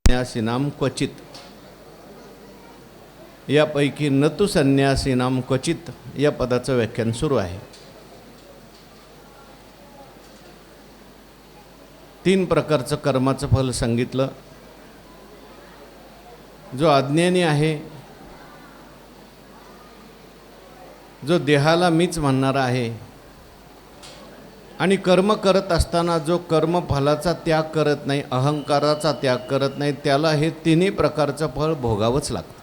संन्यासीनाम क्वचित, यापैकी नतु संन्यासीनाम क्वचित या पदाचं व्याख्यान सुरू आहे. 3 प्रकारचं कर्माचं फल सांगितलं. जो अज्ञानी आहे, जो देहाला मीच म्हणणारा आहे आणि कर्म करत असताना जो कर्मफलाचा त्याग करत नाही, अहंकाराचा त्याग करत नाही, त्याला हे 3 प्रकारचं फळ भोगावंच लागतं.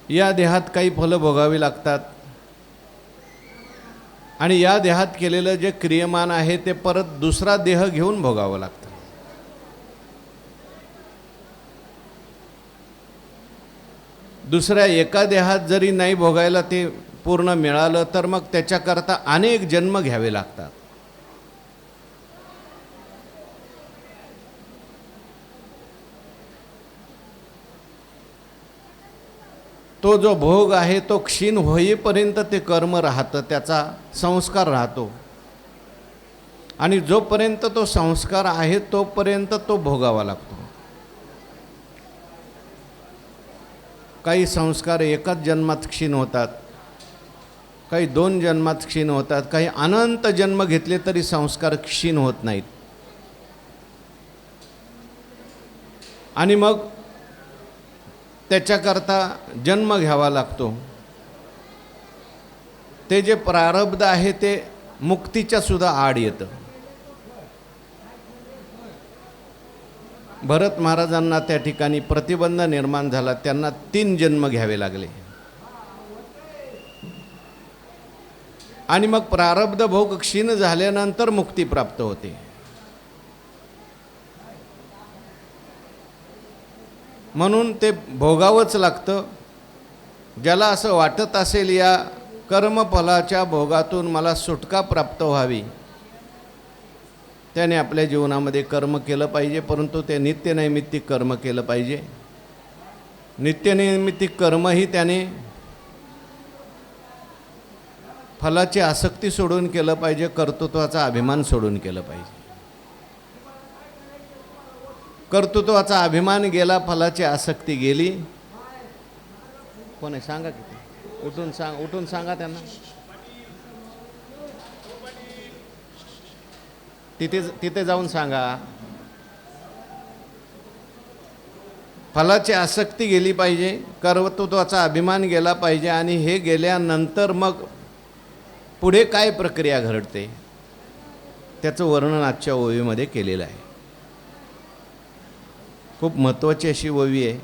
या देहात काही फलं भोगावी लागतात आणि या देहात केलेलं जे क्रियमान आहे ते परत दुसरा देह घेऊन भोगावं लागतं. दुसऱ्या एका देहात जरी नाही भोगायला ते पूर्ण मिळालं तर मग त्याच्याकरता अनेक जन्म घ्यावे लागतात. तो जो भोग आहे तो क्षीण होईपर्यंत ते कर्म राहतं, त्याचा संस्कार राहतो आणि जोपर्यंत तो संस्कार आहे तोपर्यंत तो भोगावा लागतो. काही संस्कार एकाच जन्मात क्षीण होतात, काही 2 जन्मात क्षीण होतात, काही अनंत जन्म घेतले तरी संस्कार क्षीण होत नाहीत. आणि मग त्याच्याकरता जन्म घ्यावा लागतो. ते जे प्रारब्ध आहे ते मुक्तीच्या सुद्धा आड येतं. भरत महाराजांना त्या ठिकाणी प्रतिबंध निर्माण झाला, त्यांना 3 जन्म घ्यावे लागले आणि मग प्रारब्ध भोग क्षीण झाल्यानंतर मुक्ती प्राप्त होते. म्हणून ते भोगावंच लागतं. ज्याला असं वाटत असेल या कर्मफलाच्या भोगातून मला सुटका प्राप्त व्हावी, त्याने आपल्या जीवनामध्ये कर्म केलं पाहिजे, परंतु ते नित्यनैमित्तिक कर्म केलं पाहिजे. नित्यनैमित्तिक कर्मही त्याने फलाची आसक्ती सोडून केलं पाहिजे, कर्तृत्वाचा अभिमान सोडून केलं पाहिजे. कर्तृत्वाचा अभिमान गेला, फलाची आसक्ती गेली. कोण आहे सांगा किती, उठून सांगा त्यांना. तिथे जाऊन सांगा. फलाची आसक्ती गेली पाहिजे, कर्तृत्वाचा अभिमान गेला पाहिजे आणि हे गेल्यानंतर मग पुढे काय प्रक्रिया घडते त्याचं वर्णन आजच्या ओवीमध्ये केलेलं आहे. खूप महत्त्वाची अशी ओवी आहे,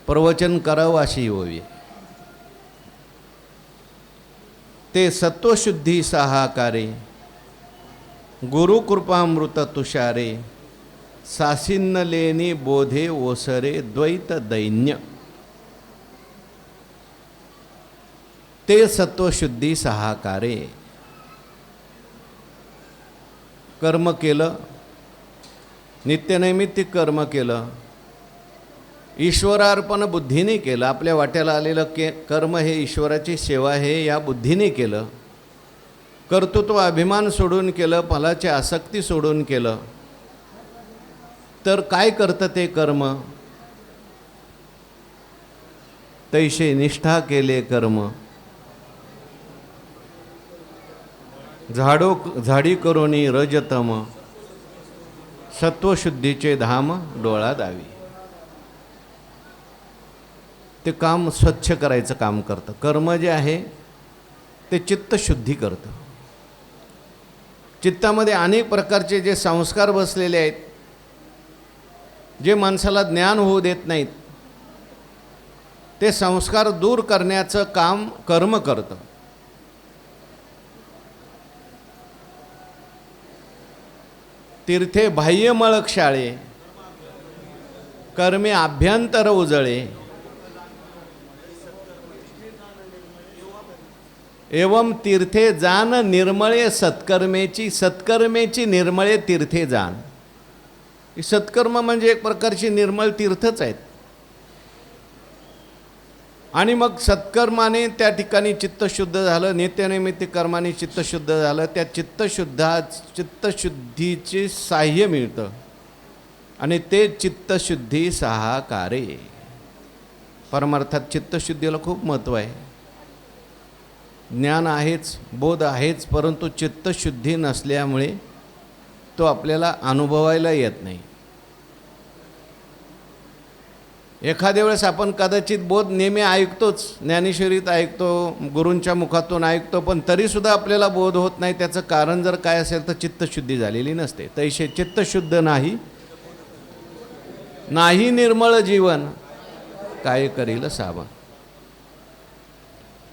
प्रवचन करावं अशी ओवी आहे. ते सत्वशुद्धी सहाकारे, गुरुकृपामृत तुषारे, सासिन्न लेनी बोधे ओसरे द्वैत दैन्य. ते सत्वशुद्धी सहाकारे. कर्म केलं, नित्यनैमित्तिक कर्म केलं, ईश्वरार्पण बुद्धीने केलं, आपल्या वाट्याला आलेलं कर्म हे ईश्वराची सेवा आहे या बुद्धीने केलं, कर्तृत्व अभिमान सोडून केलं, फलाची आसक्ती सोडून केलं, तर काय करतं ते कर्म? तैसे निष्ठा केले कर्म, झाडी करोनी रजतम, सत्वशुद्धीचे धाम डोळा दावी. ते काम स्वच्छ करायचं काम करतं. कर्म जे आहे ते चित्तशुद्धी करतं. चित्तामध्ये अनेक प्रकारचे जे संस्कार बसलेले आहेत, जे माणसाला ज्ञान होऊ देत नाहीत, ते संस्कार दूर करण्याचं काम कर्म करतं. तीर्थे बाह्यमळ क्षाळे, कर्मे आभ्यंतर उजळे, एवं तीर्थे जान निर्मळे सत्कर्मेची निर्मळे तीर्थे जान. सत्कर्म म्हणजे एक प्रकारची निर्मळ तीर्थच आहेत. आणि मग सत्कर्माने त्या ठिकाणी चित्त शुद्ध झालं, नित्यनैमित्तिक कर्माने चित्त शुद्ध झालं. त्या चित्तशुद्धीचे साह्य मिळतं आणि ते चित्तशुद्धी सहाकारे. परमार्थात चित्तशुद्धीला खूप महत्त्व आहे. ज्ञान आहेच, बोध आहेच, परंतु चित्तशुद्धी नसल्यामुळे तो आपल्याला अनुभवायला येत नाही. एखाद्या वेळेस आपण कदाचित बोध नेहमी ऐकतोच, ज्ञानेश्वरीत ऐकतो, गुरूंच्या मुखातून ऐकतो, पण तरीसुद्धा आपल्याला बोध होत नाही. त्याचं कारण जर काय असेल तर चित्तशुद्धी झालेली नसते. तैसे चित्तशुद्ध नाही नाही निर्मळ जीवन, काय करील सावं.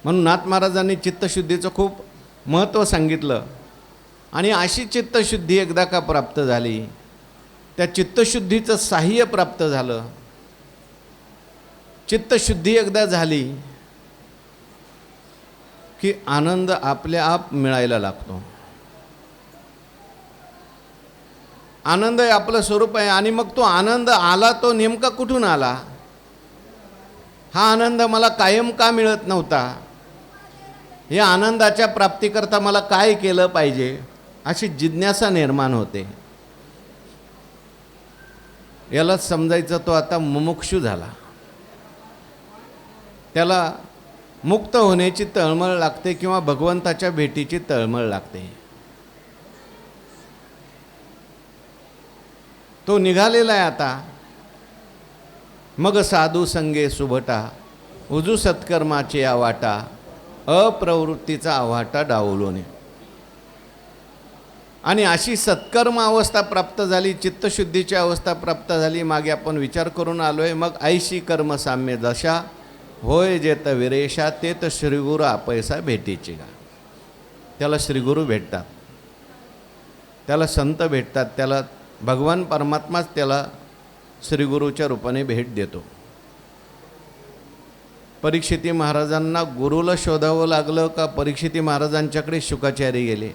म्हणून नाथ महाराजांनी चित्तशुद्धीचं खूप महत्त्व सांगितलं. आणि अशी चित्तशुद्धी एकदा का प्राप्त झाली, त्या चित्तशुद्धीचं साह्य प्राप्त झालं, चित्तशुद्धी एकदा झाली की आनंद आपल्या आप मिळायला लागतो. आनंद हे आपलं स्वरूप आहे. आणि मग तो आनंद आला, तो नेमका कुठून आला? हा आनंद मला कायम का मिळत नव्हता? या आनंदाच्या प्राप्तीकरता मला काय केलं पाहिजे, अशी जिज्ञासा निर्माण होते. यालाच समजायचं तो आता मुमुक्षू झाला. त्याला मुक्त होण्याची तळमळ लागते किंवा भगवंताच्या भेटीची तळमळ लागते. तो निघालेला आहे आता. मग साधू संगे सुभटा, उजू सत्कर्माचे आवाटा, अप्रवृत्तीचा आवाटा डावलोने. आणि अशी सत्कर्म अवस्था प्राप्त झाली, चित्तशुद्धीची अवस्था प्राप्त झाली. मागे आपण विचार करून आलोय. मग ऐशी कर्म साम्य दशा, होय जेत विरेशा, ते तर श्रीगुरू आपैसा भेटीची का. त्याला श्रीगुरू भेटतात, त्याला संत भेटतात, त्याला भगवान परमात्माच त्याला श्रीगुरूच्या रूपाने भेट देतो. परीक्षिती महाराजांना गुरुला शोधावं लागलं का परीक्षिती महाराजांच्याकडे शुकाचार्य गेले?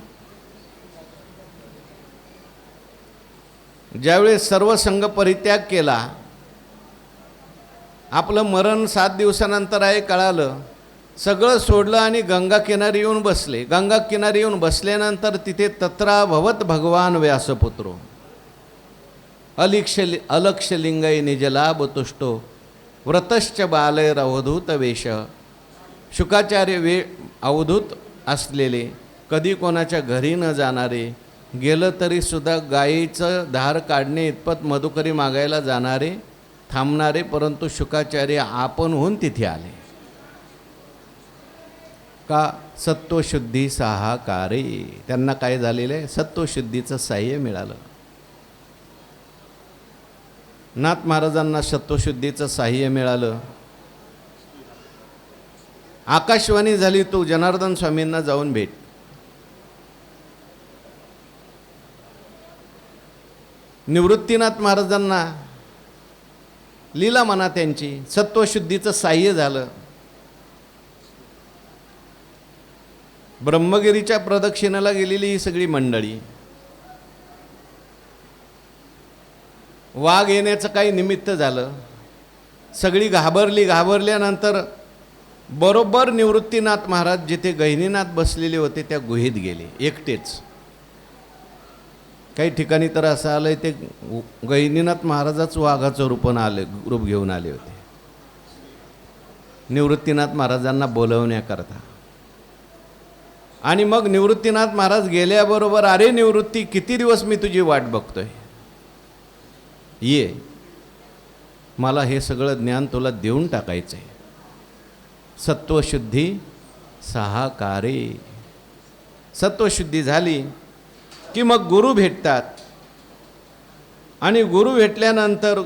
ज्यावेळेस सर्व संघ परित्याग केला, आपलं मरण 7 दिवसानंतर आहे कळालं, सगळं सोडलं आणि गंगा किनारी येऊन बसले. गंगा किनारी येऊन बसल्यानंतर तिथे तत्रा भवत भगवान व्यासपुत्रो अलक्षलिंगय निजलाभ तुष्टो व्रतश्च बालैर अवधूत वेश. शुकाचार्य अवधूत असलेले, कधी कोणाच्या घरी न जाणारे, गेलं तरीसुद्धा गायीचं धार काढणे इतपत मधुकरी मागायला जाणारे, थांबणारे, परंतु शुकाचार्य आपणहून तिथे आले. का? सत्वशुद्धी सहाकारे. त्यांना काय झालेलं आहे? सत्वशुद्धीचं साह्य मिळालं. नाथ महाराजांना सत्वशुद्धीचं साह्य मिळालं. आकाशवाणी झाली, तू जनार्दन स्वामींना जाऊन भेट. निवृत्तीनाथ महाराजांना लीला म्हणा त्यांची, सत्वशुद्धीचं साह्य झालं. ब्रह्मगिरीच्या प्रदक्षिणेला गेलेली ही सगळी मंडळी, वाघ येण्याचं काही निमित्त झालं, सगळी घाबरल्यानंतर बरोबर निवृत्तीनाथ महाराज जिथे गहिनीनाथ बसलेले होते त्या गुहेत गेले एकटेच. काही ठिकाणी तर असं आलंय ते गहिनीनाथ महाराजाच वाघाचं रूप घेऊन आले होते निवृत्तीनाथ महाराजांना बोलवण्याकरता. आणि मग निवृत्तीनाथ महाराज गेल्याबरोबर, अरे निवृत्ती, किती दिवस मी तुझी वाट बघतोय, ये, मला हे सगळं ज्ञान तुला देऊन टाकायचं आहे. सत्वशुद्धी सहाकारे. सत्वशुद्धी झाली की मग गुरु भेटतात. आणि गुरु भेटल्यानंतर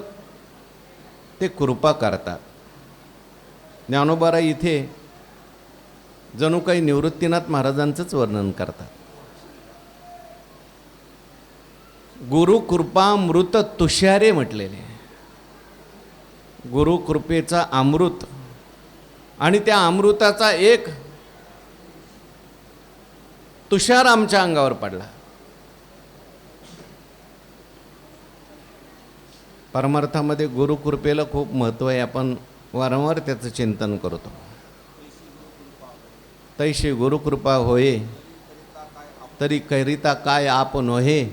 ते कृपा करतात. ज्ञानोबारा इथे जणू काही निवृत्तीनाथ महाराजांचंच वर्णन करतात. गुरु कृपामृत तुषारे म्हटलेले. गुरु कृपेचा अमृत, आणि त्या अमृताचा एक तुषार आमच्या अंगावर पडला. परमार्थामध्ये गुरुकृपेला खूप महत्त्व आहे. आपण वारंवार त्याचं चिंतन करतो. तैशी गुरुकृपा होये तरी करिता काय आप नोहे,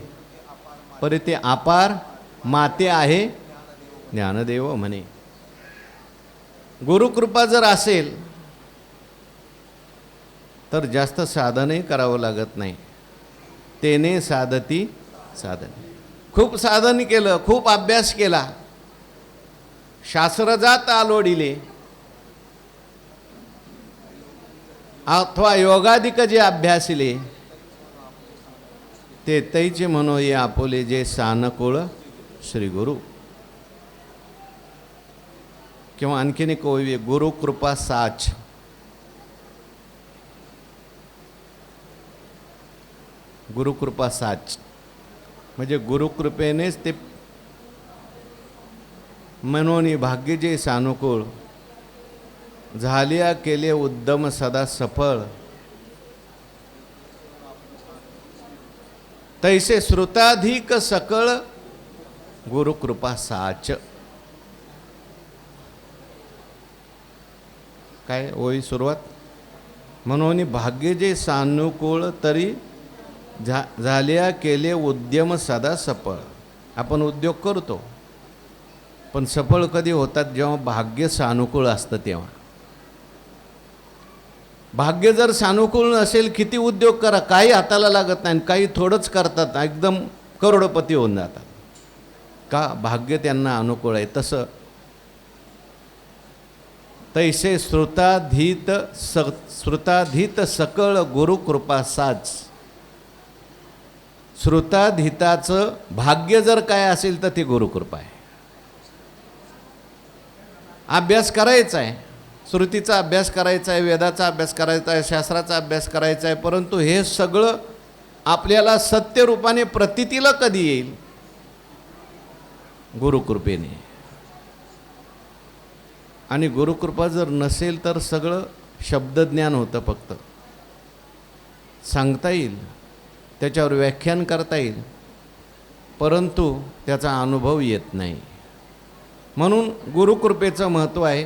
परी ते अपार माते आहे ज्ञानदेव म्हणे. गुरुकृपा जर असेल तर जास्त साधनही करावं लागत नाही. तेने साधती साधन. खूप साधन केलं, खूप अभ्यास केला, शास्त्रजात आलोडिले अथवा योगाधिक जे अभ्यासिले ते तैचे म्हणो ये आपोले जे सानकुळ श्री गुरु. किंवा आणखीन एक ओवी, गुरु कृपा साच. गुरुकृपा साच म्हणजे गुरुकृपेनेच ते मनोनी भाग्य जे सानुकूळ झालिया केले उद्दम सदा सफळ, तैसे श्रुताधिक सकळ गुरुकृपा साच. काय ओळी सुरुवात, म्हणून भाग्य जे सानुकूळ तरी झालिया केले उद्यम सदा सफळ. आपण उद्योग करतो पण सफळ कधी होतात, जेव्हा भाग्य सानुकूळ असतं तेव्हा. भाग्य जर सानुकूल नसेल, किती उद्योग करा काही हाताला लागत नाही, काही थोडंच करतात एकदम करोडपती होऊन जातात. का? भाग्य त्यांना अनुकूल आहे. तसं तैसे श्रुताधीत सकळ गुरुकृपा साच. श्रुताधीताचं भाग्य जर काय असेल तर ती गुरुकृपा आहे. अभ्यास करायचा आहे, श्रुतीचा अभ्यास करायचा आहे, वेदाचा अभ्यास करायचा आहे, शास्त्राचा अभ्यास करायचा आहे, परंतु हे सगळं आपल्याला सत्यरूपाने प्रतीतीला कधी येईल? गुरुकृपेने. आणि गुरुकृपा जर नसेल तर सगळं शब्दज्ञान होतं, फक्त सांगता येईल, त्याच्यावर व्याख्यान करता येईल, परंतु त्याचा अनुभव येत नाही. म्हणून गुरुकृपेचं महत्त्व आहे.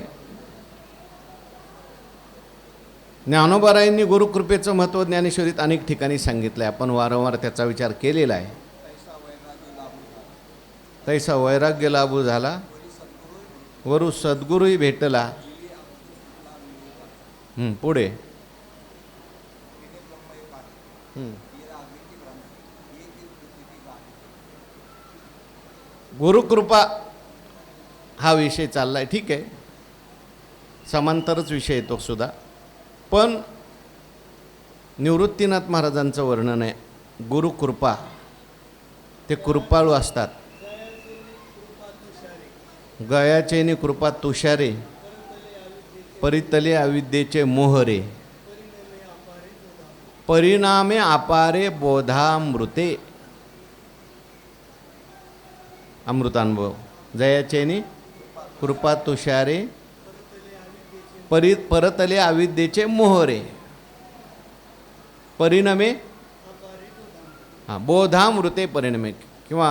ज्ञानोबारायांनी गुरुकृपेचं महत्त्व ज्ञानेश्वरीत अनेक ठिकाणी सांगितलं आहे. आपण वारंवार त्याचा विचार केलेला आहे. तैसा वैराग्य लाभू झाला, वरू सद्गुरूही भेटला. पुढे गुरुकृपा हा विषय चालला आहे, ठीक आहे, समांतरच विषय येतो सुद्धा. पण निवृत्तीनाथ महाराजांचं वर्णन आहे. गुरुकृपा, ते कृपाळू असतात. गयाचेनी कृपा तुषारे, परितले अविद्येचे मोहरे, परिणामे अपारे बोधामृते. अमृतानुभव. जयाचेनी कृपा तुषारे, परतले अविद्येचे मोहरे, परिणमे बोधामृते परिणमे. किंवा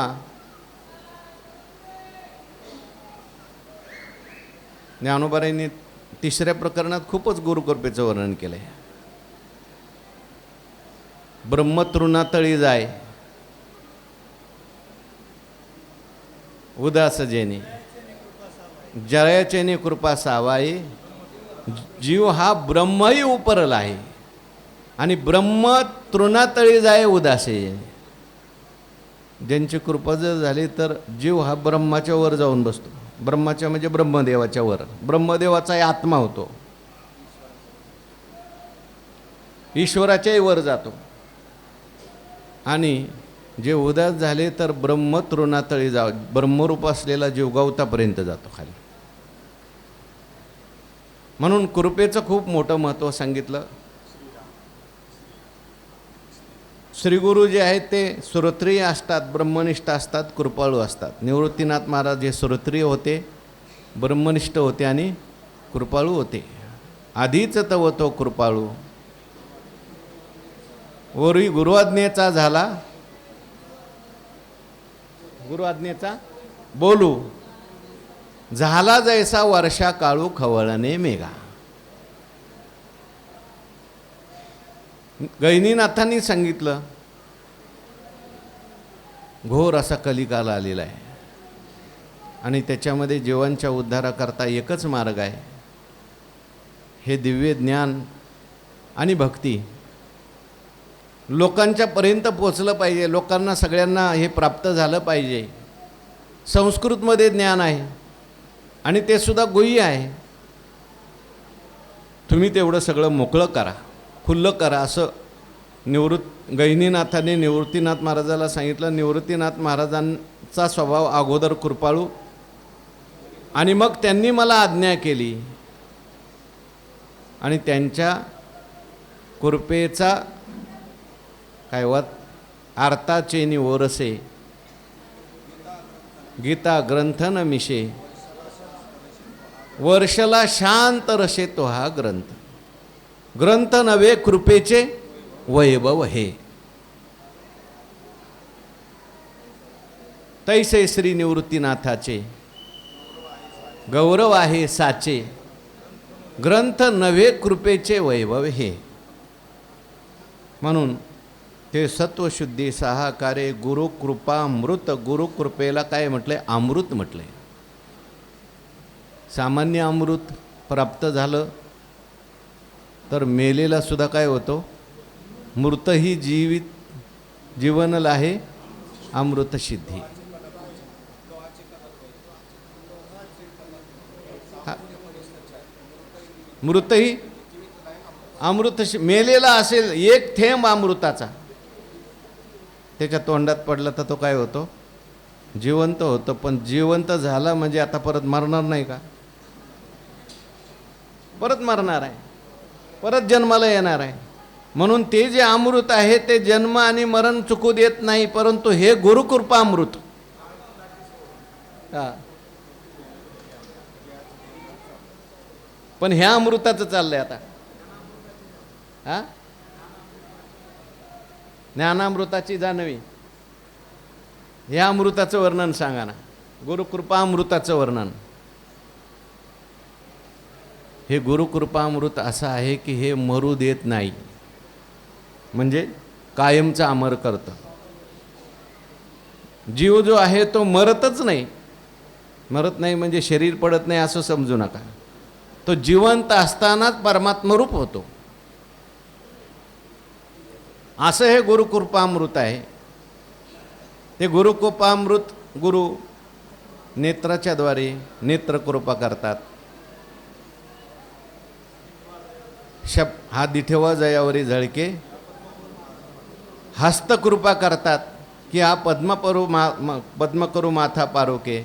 ज्ञानोबारायांनी तिसऱ्या प्रकरणात खूपच गुरुकृपेचं वर्णन केलं आहे. ब्रह्मतृणातळी जाय उदास जेने, जयाचेने कृपा सावाई. जीव हा ब्रह्मही उपरला आहे आणि ब्रह्म तृणातळी जाय उदासे. ज्यांची कृपा जर झाली तर जीव हा ब्रह्माच्या वर जाऊन बसतो. ब्रह्माच्या म्हणजे ब्रह्मदेवाच्या वर. ब्रह्मदेवाचाही आत्मा होतो, ईश्वराच्याही वर जातो. आणि जे उदास झाले तर ब्रह्म तृणातळी जाव, ब्रह्मरूप असलेला जीव गवतापर्यंत जातो खाली. म्हणून कृपेचं खूप मोठं महत्त्व सांगितलं. श्रीगुरु जे आहेत ते श्रोत्रिय असतात, ब्रह्मनिष्ठ असतात, कृपाळू असतात. निवृत्तीनाथ महाराज हे श्रोत्रिय होते, ब्रह्मनिष्ठ होते आणि कृपाळू होते. आधीच तव तो कृपाळू, वरी गुरुआज्ञेचा झाला, गुरुआज्ञेचा बोलू. झाला जैसा वर्षा काळू खवळणे मेघा. गहिनीनाथांनी सांगितलं घोर असा कलिकाल आलेला आहे आणि त्याच्यामध्ये जीवांच्या उद्धाराकरता एकच मार्ग आहे, हे दिव्य ज्ञान आणि भक्ती लोकांच्या पर्यंत पोचलं पाहिजे. लोकांना सगळ्यांना हे प्राप्त झालं पाहिजे. संस्कृतमध्ये ज्ञान आहे आणि ते सुद्धा गुह्य आहे. तुम्ही तेवढं सगळं मोकळं करा, खुल्लं करा, असं गहिनीनाथाने निवृत्तीनाथ महाराजाला सांगितलं. निवृत्तीनाथ महाराजांचा स्वभाव अगोदर कृपाळू आणि मग त्यांनी मला आज्ञा केली आणि त्यांच्या कृपेचा काय वत आर्ताचे निवरसे गीता ग्रंथन मिशे वर्षला शांत रसे तो हा ग्रंथ. ग्रंथ नव्हे कृपेचे वैभव हे. तैसे श्री निवृत्तीनाथाचे गौरव आहे साचे. ग्रंथ नव्हे कृपेचे वैभव हे. म्हणून ते सत्वशुद्धी सहाकारे गुरुकृपा अमृत. गुरुकृपेला काय म्हटलंय? अमृत म्हटलंय. सामान्य अमृत प्राप्त झालं तर मेलेला सुद्धा काय होतो? मृतही जीवन लाहे अमृत सिद्धी. मृतही अमृत मेलेला असेल एक थेंब अमृताचा त्याच्या तोंडात पडला तर तो काय होतो? जिवंत होतो. पण जिवंत झाला म्हणजे आता परत मरणार नाही का? परत मरणार आहे, परत जन्माला येणार आहे. म्हणून ते जे अमृत आहे ते जन्म आणि मरण चुकू देत नाही. परंतु हे गुरुकृपा अमृत. पण ह्या अमृताचं चाललंय आता. ज्ञानामृताची जाणवी, ह्या अमृताचं वर्णन सांगा ना. गुरुकृपा अमृताचं वर्णन. हे गुरुकृपा अमृत असं आहे की हे मरू देत नाही, म्हणजे कायमचं अमर करतं. जीव जो आहे तो मरतच नाही. मरत नाही म्हणजे शरीर पडत नाही असं समजू नका. तो जिवंत असतानाच परमात्मरूप होतो. असं हे गुरुकृपामृत आहे. ते गुरुकृपामृत गुरु नेत्राच्या द्वारे नेत्रकृपा करतात. हा दिठेवा जयावरी झळके हस्तकृपा करतात की हा पद्मकरू माथा पारोके.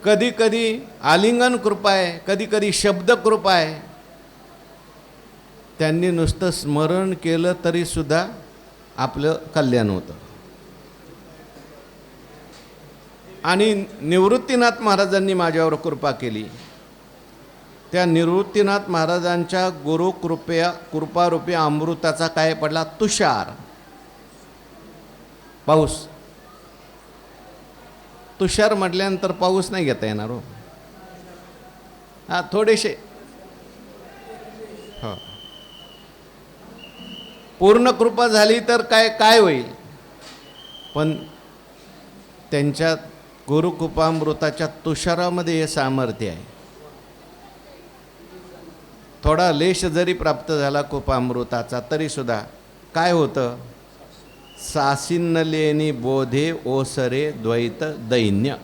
कधी कधी आलिंगन कृपा आहे, कधी कधी शब्द कृपा आहे. त्यांनी नुसतं स्मरण केलं तरी सुद्धा आपलं कल्याण होतं. आणि निवृत्तीनाथ महाराजांनी माझ्यावर कृपा केली. त्या निवृत्तीनाथ महाराजांच्या कृपारूपी अमृताचा काय पडला? तुषार, पाऊस. तुषार म्हटल्यानंतर पाऊस नाही घेता येणार हो. थोडेसे हो. पूर्ण कृपा झाली तर काय होईल? पण त्यांच्या गुरुकृपामृताच्या तुषारामध्ये हे सामर्थ्य आहे. थोडा लेश जरी प्राप्त झाला कृपामृताचा तरी सुद्धा काय होतं? सासिन्नलेनी बोधे ओसरे द्वैत दैन्य.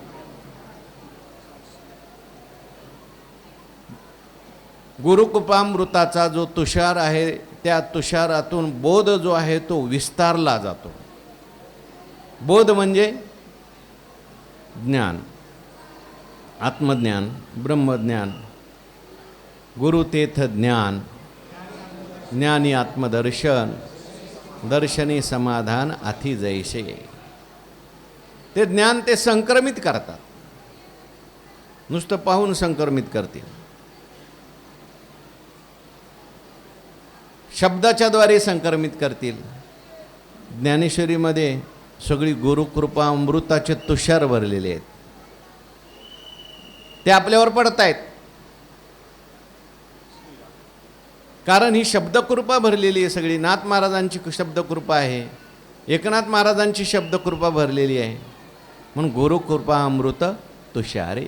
गुरुकृपामृताचा जो तुषार आहे त्या तुषारातून बोध जो आहे तो विस्तारला जातो. बोध म्हणजे ज्ञान, आत्मज्ञान, ब्रह्मज्ञान, गुरुतेथ ज्ञान, ज्ञानी आत्मदर्शन, दर्शनी समाधान अति जैसे. ते ज्ञान ते संक्रमित करतात. नुसतं पाहून संक्रमित करतील. शब्दाच्या द्वारे संक्रमित करतील. ज्ञानेश्वरीमध्ये सगळी गुरुकृपा अमृताचे तुषार भरलेले आहेत. ते आपल्यावर पडतायत. कारण ही शब्दकृपा भरलेली आहे सगळी. नाथ महाराजांची शब्दकृपा आहे, एकनाथ महाराजांची शब्दकृपा भरलेली आहे. म्हणून गुरुकृपा अमृत तुषारे.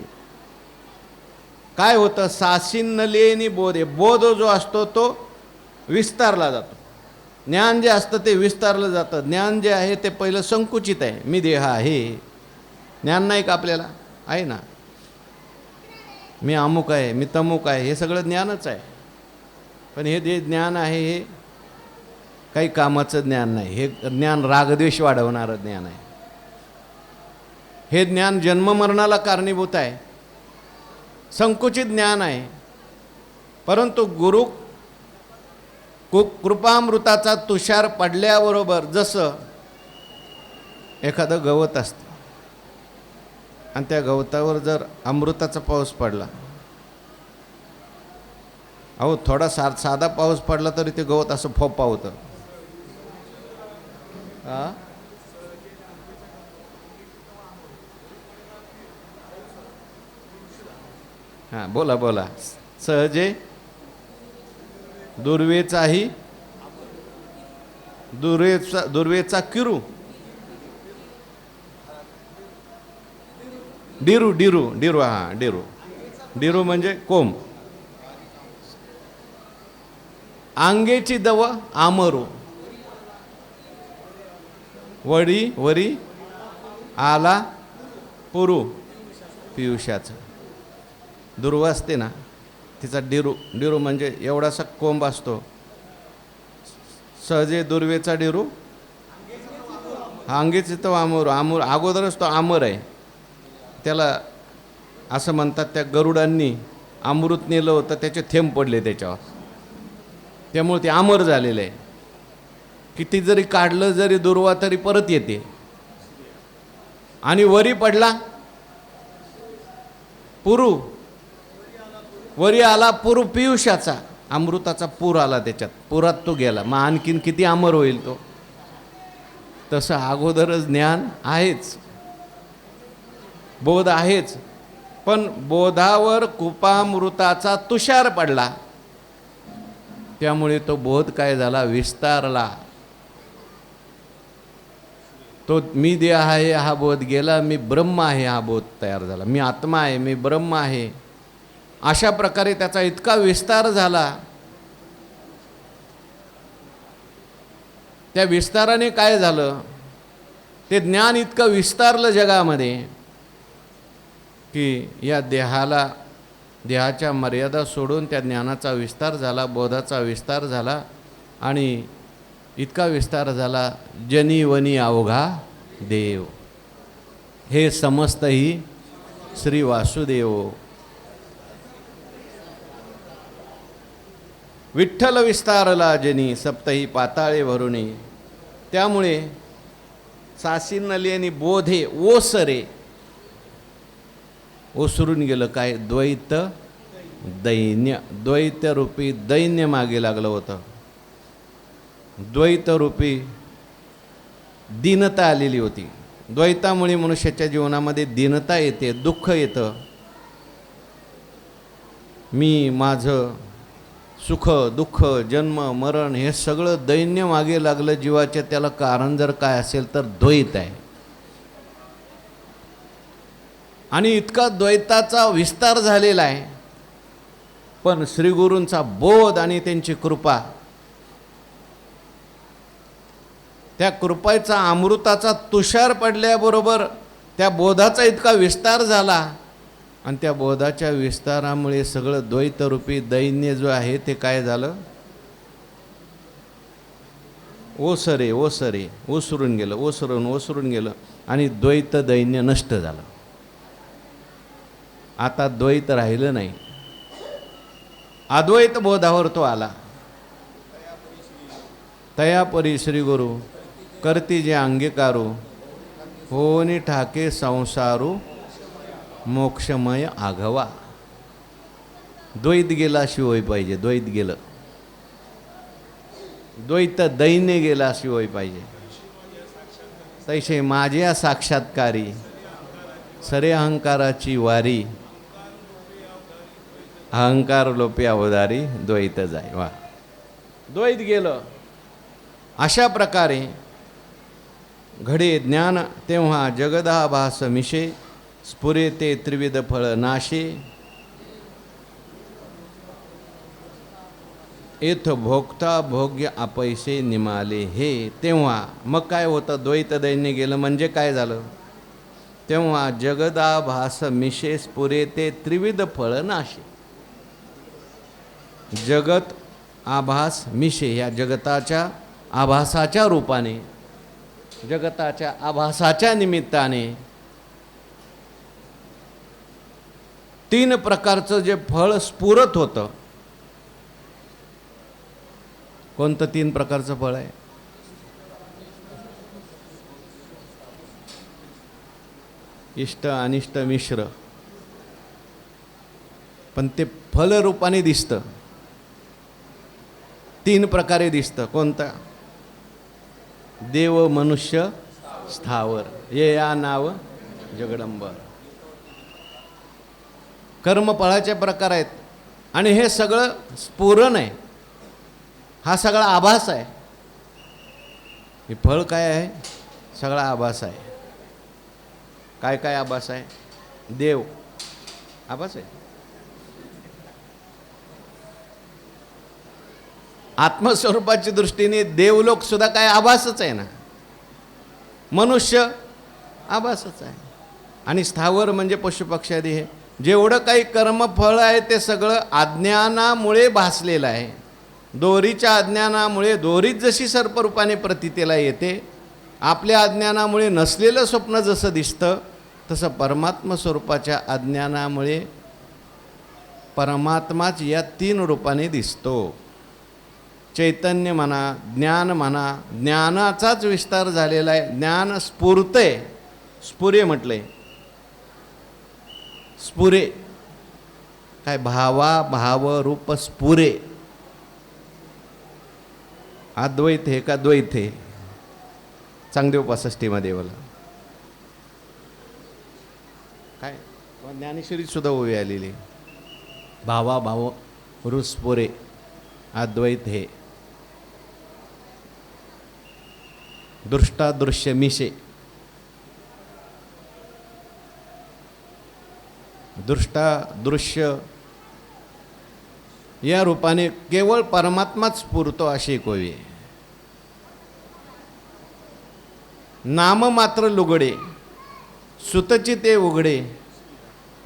काय होतं, सासिन्नलेनी बोध आहे. बोध जो असतो तो विस्तारला जातो. ज्ञान जे असतं ते विस्तारलं जातं. ज्ञान जे आहे ते पहिलं संकुचित आहे. मी देह आहे, ज्ञान नाही का आपल्याला? आहे ना. मी अमुक आहे, मी तमुक आहे, हे सगळं ज्ञानच आहे. पण हे जे ज्ञान आहे हे काही कामाचं ज्ञान नाही. हे ज्ञान रागद्वेष वाढवणारं ज्ञान आहे. हे ज्ञान जन्ममरणाला कारणीभूत आहे. संकुचित ज्ञान आहे. परंतु गुरु कृपामृताचा तुषार पडल्याबरोबर जसं एखादं गवत असतं आणि त्या गवतावर जर अमृताचा पाऊस पडला, अहो थोडा साधा पाऊस पडला तरी ते गवत असं फोपावतं. हां बोला बोला. सहजे दुर्वेचाही दुर्वेचा किरू डिरू डिरू डिरू हां डिरू डिरू म्हणजे कोंब. आंगेची दव आमरू, वडी वरी आला पुरू. पियुष्याचं दुर्व असते ना, तिचा डिरू. डिरू म्हणजे एवढासा कोंब असतो. सहजे दुर्वेचा डिरू, अंगेची तो आमरू. आमूर अगोदरच तो आमर आहे. त्याला असं म्हणतात, त्या गरुडांनी अमृत नेलं होतं, त्याचे थेंब पडले त्याच्यावर, त्यामुळे ते आमर झालेलं आहे. किती जरी काढलं जरी दुर्वा तरी परत येते. आणि वरी पडला पुरू, वरी आला पुरू पियुष्याचा, अमृताचा पूर आला त्याच्यात, पुरात तो गेला. मग आणखीन किती अमर होईल तो. तसं अगोदरच ज्ञान आहेच, बोध आहेच. पण बोधावर कृपामृताचा तुषार पडला, त्यामुळे तो बोध काय झाला, विस्तारला. तो मी देह आहे हा बोध गेला, मी ब्रह्म आहे हा बोध तयार झाला. मी आत्मा आहे, मी ब्रह्म आहे. अशा प्रकारे त्याचा इतका विस्तार झाला. त्या विस्ताराने काय झालं, ते ज्ञान इतकं विस्तारलं जगामध्ये की या देहाच्या मर्यादा सोडून त्या ज्ञानाचा विस्तार झाला, बोधाचा विस्तार झाला. आणि इतका विस्तार झाला, जनी वनी अवघा देव, हे समस्त ही श्री वासुदेव. विठ्ठल विस्तारला जनी, सप्तही पाताळे भरुणी. त्यामुळे सासिन्नलेनी बोधे ओसरे, ओसरून गेलं काय, द्वैत दैन्य. द्वैतरूपी दैन्य मागे लागलं होतं. द्वैतरूपी दीनता आलेली होती. द्वैतामुळे मनुष्याच्या जीवनामध्ये दीनता येते, दुःख येतं. मी माझं सुख दुःख जन्म मरण हे सगळं दैन्य मागे लागलं जीवाच्या. त्याला कारण जर काय असेल तर द्वैत आहे. आणि इतका द्वैताचा विस्तार झालेला आहे. पण श्रीगुरूंचा बोध आणि त्यांची कृपा, त्या कृपेचा अमृताचा तुषार पडल्याबरोबर त्या बोधाचा इतका विस्तार झाला. आणि त्या बोधाच्या विस्तारामुळे सगळं द्वैतरूपी दैन्य जो आहे ते काय झालं, ओसरे ओसरे ओसरून गेलं, ओसरून गेलं. आणि द्वैत दैन्य नष्ट झालं. आता द्वैत राहिलं नाही. अद्वैत बोधावर तो आला. तयापरी श्री गुरु करती जे अंगीकारू, होनी ठाके संसारू मोक्षमय आघवा. द्वैत गेला शिवाय पाहिजे, द्वैत गेलं, द्वैत दैन्य गेला शिवाय पाहिजे. तैसे माझ्या साक्षात्कारी सरे अहंकाराची वारी, अहंकार लोपी अवधारी द्वैत जाय. वा, द्वैत गेलं. अशा प्रकारे घडे ज्ञान तेव्हा जगदाभास मिशे, स्फुरे ते त्रिविध फळ नाशे. येथ भोगता भोग्य अपैसे निमाले हे. तेव्हा मग काय होतं? द्वैत दैन्य गेलं म्हणजे काय झालं? तेव्हा जगदाभास मिशे, स्फुरे ते त्रिविध फळ नाशे. जगत आभास मिशे, या जगताच्या आभासाच्या रूपाने, जगताच्या आभासाच्या निमित्ताने तीन प्रकारचं जे फळ स्फुरत होतं. कोणतं तीन प्रकारचं फळ आहे? इष्ट अनिष्ट मिश्र. पण ते फल रूपाने दिसतं, तीन प्रकारे दिसतं. कोणतं? देव मनुष्य स्थावर ये या नाव जगदंबर. कर्मफळाचे प्रकार आहेत. आणि हे सगळं स्फुरण आहे. हा सगळा आभास आहे. हे फळ काय आहे? सगळा आभास आहे. काय काय आभास आहे? देव आभास आहे. आत्मस्वरूपाची दृष्टीने देवलोक सुद्धा काय आभासच आहे ना. मनुष्य आभासच आहे. आणि स्थावर म्हणजे पशुपक्ष्यादी. हे जेवढं काही कर्मफळ आहे ते सगळं अज्ञानामुळे भासलेलं आहे. दोरीच्या अज्ञानामुळे दोरीच जशी सर्परूपाने प्रतीतेला येते, आपल्या अज्ञानामुळे नसलेलं स्वप्न जसं दिसतं, तसं परमात्मा स्वरूपाच्या अज्ञानामुळे परमात्माच या तीन रूपाने दिसतो. चैतन्य म्हणा, ज्ञान म्हणा, ज्ञानाचाच विस्तार झालेला आहे. ज्ञान स्फुरते, स्फुरे म्हटले. स्फुरे काय? भावा भाव रूप स्फुरे. अद्वैत हे का द्वैत हे? चांगदेव 65 मध्ये बोला काय? ज्ञानेश्वरी सुद्धा ओवी आलेली. भावा भाव रूप स्फुरे, अद्वैत हे. दृष्टा दृश्य मिशे. दृष्टा दृश्य या रूपाने केवळ परमात्माच स्फुरतो अशी एक ओवी. नाम मात्र लुगडे, सुतची ते उघडे,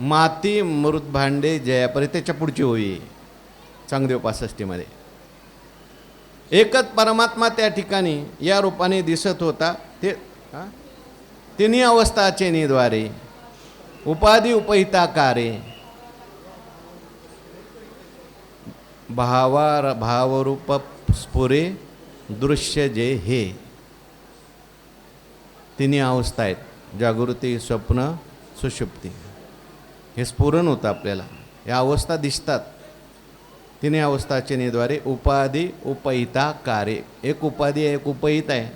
माती मृत भांडे जयापरी. त्याच्या पुढची ओवी चांगदेव 65 मध्ये. एकच परमात्मा त्या ठिकाणी या रूपाने दिसत होता. ते तिन्ही अवस्थाचे निद्वारे, उपाधी उपहिताकारे, भावरूप स्फुरे दृश्य जे हे. तिन्ही अवस्था आहेत: जागृती, स्वप्न, सुषुप्ती. हे स्फुरण होतं आपल्याला. या अवस्था दिसतात. तिन्ही अवस्थाचे निद्वारे उपाधी उपहिता कार्य. एक उपाधी आहे, एक उपहित आहे.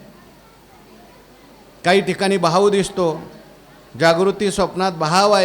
काही ठिकाणी भाव दिसतो. जागृती स्वप्नात भाव आहे.